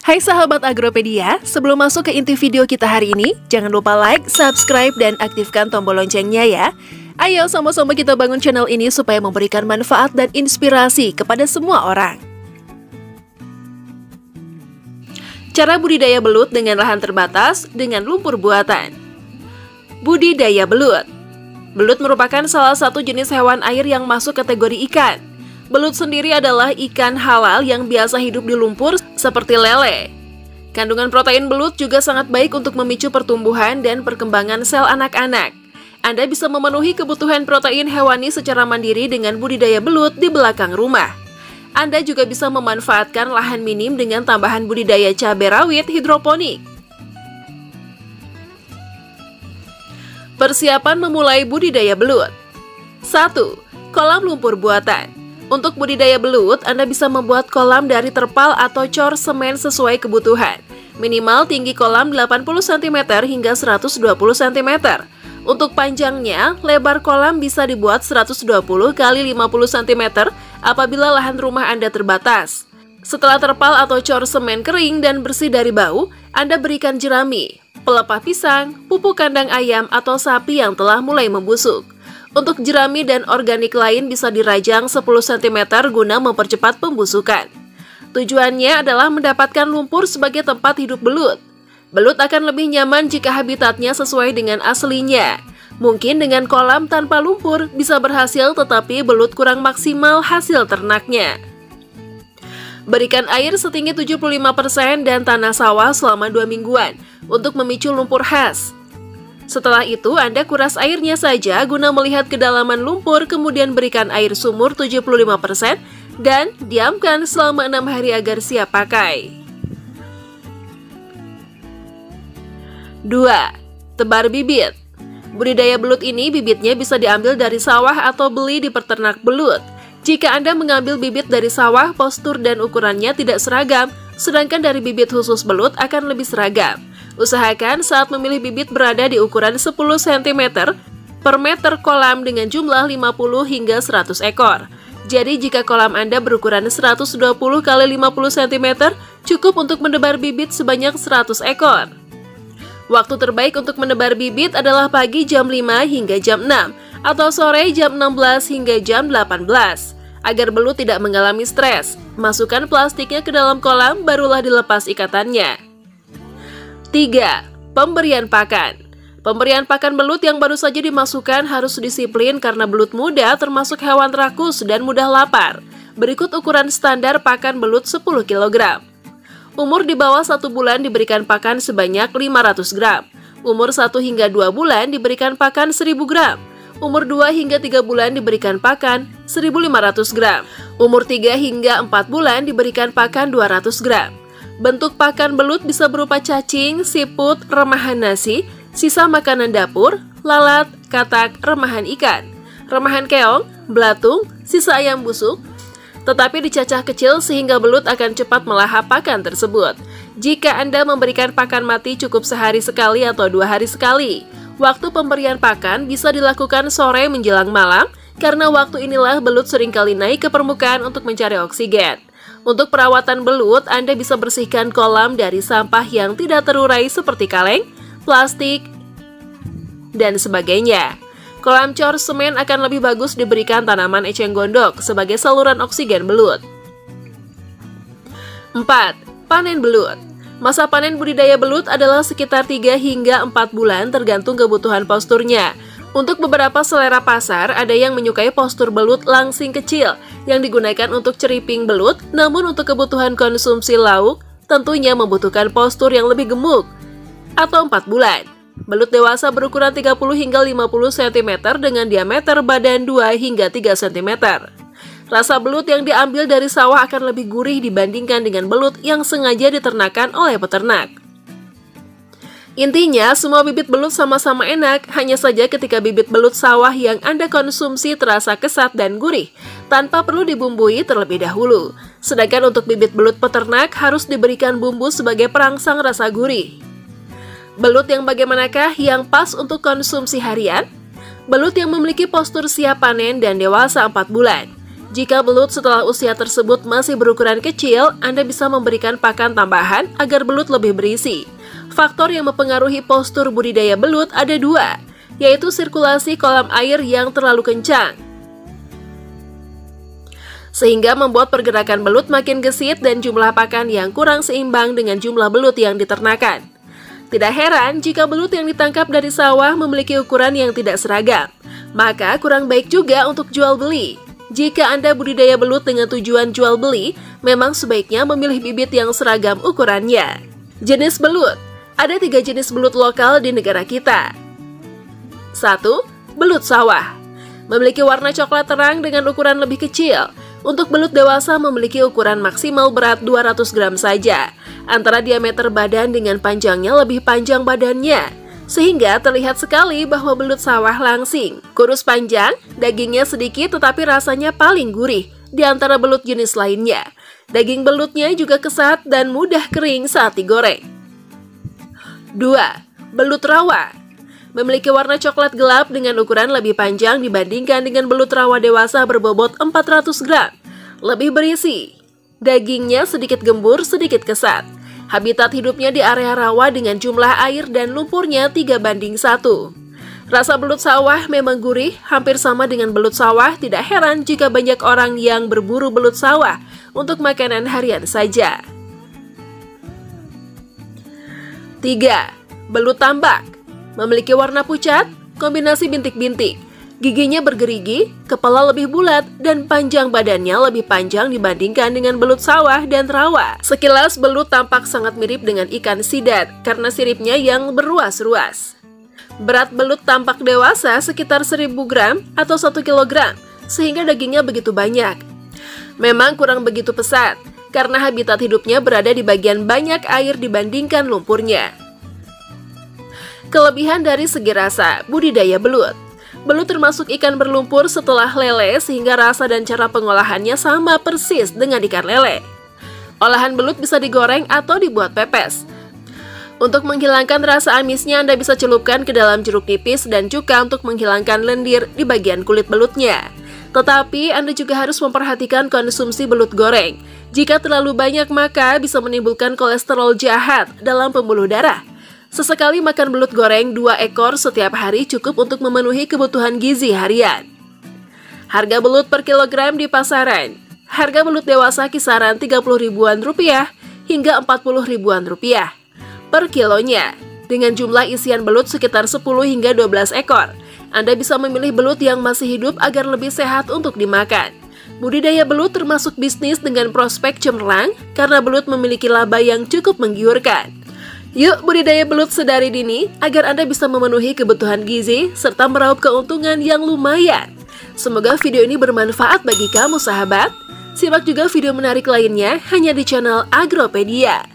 Hai sahabat Agropedia, sebelum masuk ke inti video kita hari ini, jangan lupa like, subscribe, dan aktifkan tombol loncengnya ya. Ayo sama-sama kita bangun channel ini supaya memberikan manfaat dan inspirasi kepada semua orang. Cara budidaya belut dengan lahan terbatas dengan lumpur buatan. Budidaya belut. Belut merupakan salah satu jenis hewan air yang masuk kategori ikan. Belut sendiri adalah ikan halal yang biasa hidup di lumpur seperti lele. Kandungan protein belut juga sangat baik untuk memicu pertumbuhan dan perkembangan sel anak-anak. Anda bisa memenuhi kebutuhan protein hewani secara mandiri dengan budidaya belut di belakang rumah. Anda juga bisa memanfaatkan lahan minim dengan tambahan budidaya cabai rawit hidroponik. Persiapan memulai budidaya belut. 1. Kolam lumpur buatan. Untuk budidaya belut, Anda bisa membuat kolam dari terpal atau cor semen sesuai kebutuhan. Minimal tinggi kolam 80 cm hingga 120 cm. Untuk panjangnya, lebar kolam bisa dibuat 120 x 50 cm apabila lahan rumah Anda terbatas. Setelah terpal atau cor semen kering dan bersih dari bau, Anda berikan jerami, pelepah pisang, pupuk kandang ayam atau sapi yang telah mulai membusuk. Untuk jerami dan organik lain bisa dirajang 10 cm guna mempercepat pembusukan. Tujuannya adalah mendapatkan lumpur sebagai tempat hidup belut. Belut akan lebih nyaman jika habitatnya sesuai dengan aslinya. Mungkin dengan kolam tanpa lumpur bisa berhasil, tetapi belut kurang maksimal hasil ternaknya. Berikan air setinggi 75% dan tanah sawah selama 2 mingguan untuk memicu lumpur khas. Setelah itu, Anda kuras airnya saja guna melihat kedalaman lumpur, kemudian berikan air sumur 75% dan diamkan selama 6 hari agar siap pakai. 2. Tebar bibit. Budidaya belut ini bibitnya bisa diambil dari sawah atau beli di peternak belut. Jika Anda mengambil bibit dari sawah, postur dan ukurannya tidak seragam, sedangkan dari bibit khusus belut akan lebih seragam. Usahakan saat memilih bibit berada di ukuran 10 cm per meter kolam dengan jumlah 50 hingga 100 ekor. Jadi jika kolam Anda berukuran 120 x 50 cm, cukup untuk menebar bibit sebanyak 100 ekor. Waktu terbaik untuk menebar bibit adalah pagi jam 5 hingga jam 6 atau sore jam 16 hingga jam 18. Agar belut tidak mengalami stres, masukkan plastiknya ke dalam kolam, barulah dilepas ikatannya. 3. Pemberian pakan. Pemberian pakan belut yang baru saja dimasukkan harus disiplin karena belut muda termasuk hewan rakus dan mudah lapar. Berikut ukuran standar pakan belut 10 kg. Umur di bawah 1 bulan diberikan pakan sebanyak 500 gram. Umur 1 hingga 2 bulan diberikan pakan 1000 gram. Umur 2 hingga 3 bulan diberikan pakan 1500 gram. Umur 3 hingga 4 bulan diberikan pakan 200 gram. Bentuk pakan belut bisa berupa cacing, siput, remahan nasi, sisa makanan dapur, lalat, katak, remahan ikan, remahan keong, belatung, sisa ayam busuk, tetapi dicacah kecil sehingga belut akan cepat melahap pakan tersebut. Jika Anda memberikan pakan mati cukup sehari sekali atau 2 hari sekali. Waktu pemberian pakan bisa dilakukan sore menjelang malam, karena waktu inilah belut seringkali naik ke permukaan untuk mencari oksigen. Untuk perawatan belut, Anda bisa bersihkan kolam dari sampah yang tidak terurai seperti kaleng, plastik, dan sebagainya. Kolam cor semen akan lebih bagus diberikan tanaman eceng gondok sebagai saluran oksigen belut. 4. Panen belut. Masa panen budidaya belut adalah sekitar 3 hingga 4 bulan tergantung kebutuhan posturnya. Untuk beberapa selera pasar, ada yang menyukai postur belut langsing kecil yang digunakan untuk ceriping belut, namun untuk kebutuhan konsumsi lauk tentunya membutuhkan postur yang lebih gemuk, atau 4 bulan. Belut dewasa berukuran 30 hingga 50 cm dengan diameter badan 2 hingga 3 cm. Rasa belut yang diambil dari sawah akan lebih gurih dibandingkan dengan belut yang sengaja diternakan oleh peternak. Intinya, semua bibit belut sama-sama enak, hanya saja ketika bibit belut sawah yang Anda konsumsi terasa kesat dan gurih, tanpa perlu dibumbui terlebih dahulu. Sedangkan untuk bibit belut peternak harus diberikan bumbu sebagai perangsang rasa gurih. Belut yang bagaimanakah yang pas untuk konsumsi harian? Belut yang memiliki postur siap panen dan dewasa 4 bulan. Jika belut setelah usia tersebut masih berukuran kecil, Anda bisa memberikan pakan tambahan agar belut lebih berisi. Faktor yang mempengaruhi postur budidaya belut ada dua, yaitu sirkulasi kolam air yang terlalu kencang, sehingga membuat pergerakan belut makin gesit dan jumlah pakan yang kurang seimbang dengan jumlah belut yang diternakan. Tidak heran jika belut yang ditangkap dari sawah memiliki ukuran yang tidak seragam, maka kurang baik juga untuk jual beli. Jika Anda budidaya belut dengan tujuan jual beli, memang sebaiknya memilih bibit yang seragam ukurannya. Jenis belut. Ada 3 jenis belut lokal di negara kita. 1. Belut sawah. Memiliki warna coklat terang dengan ukuran lebih kecil. Untuk belut dewasa memiliki ukuran maksimal berat 200 gram saja, antara diameter badan dengan panjangnya lebih panjang badannya, sehingga terlihat sekali bahwa belut sawah langsing, kurus panjang, dagingnya sedikit tetapi rasanya paling gurih di antara belut jenis lainnya. Daging belutnya juga kesat dan mudah kering saat digoreng. 2. Belut rawa. Memiliki warna coklat gelap dengan ukuran lebih panjang dibandingkan dengan belut rawa dewasa berbobot 400 gram. Lebih berisi. Dagingnya sedikit gembur, sedikit kesat. Habitat hidupnya di area rawa dengan jumlah air dan lumpurnya 3:1. Rasa belut sawah memang gurih, hampir sama dengan belut sawah. Tidak heran jika banyak orang yang berburu belut sawah untuk makanan harian saja. 3. Belut tambak. Memiliki warna pucat, kombinasi bintik-bintik. Giginya bergerigi, kepala lebih bulat, dan panjang badannya lebih panjang dibandingkan dengan belut sawah dan rawa. Sekilas belut tampak sangat mirip dengan ikan sidat karena siripnya yang berruas-ruas. Berat belut tampak dewasa sekitar 1000 gram atau 1 kilogram, sehingga dagingnya begitu banyak. Memang kurang begitu pesat, karena habitat hidupnya berada di bagian banyak air dibandingkan lumpurnya. Kelebihan dari segi rasa, budidaya belut. Belut termasuk ikan berlumpur setelah lele sehingga rasa dan cara pengolahannya sama persis dengan ikan lele. Olahan belut bisa digoreng atau dibuat pepes. Untuk menghilangkan rasa amisnya, Anda bisa celupkan ke dalam jeruk nipis dan cuka untuk menghilangkan lendir di bagian kulit belutnya. Tetapi Anda juga harus memperhatikan konsumsi belut goreng. Jika terlalu banyak maka bisa menimbulkan kolesterol jahat dalam pembuluh darah. Sesekali makan belut goreng 2 ekor setiap hari cukup untuk memenuhi kebutuhan gizi harian. Harga belut per kilogram di pasaran. Harga belut dewasa kisaran 30 ribuan rupiah hingga 40 ribuan rupiah per kilonya. Dengan jumlah isian belut sekitar 10 hingga 12 ekor. Anda bisa memilih belut yang masih hidup agar lebih sehat untuk dimakan. Budidaya belut termasuk bisnis dengan prospek cemerlang karena belut memiliki laba yang cukup menggiurkan. Yuk budidaya belut sedari dini agar Anda bisa memenuhi kebutuhan gizi serta meraup keuntungan yang lumayan. Semoga video ini bermanfaat bagi kamu sahabat. Simak juga video menarik lainnya hanya di channel Agropedia.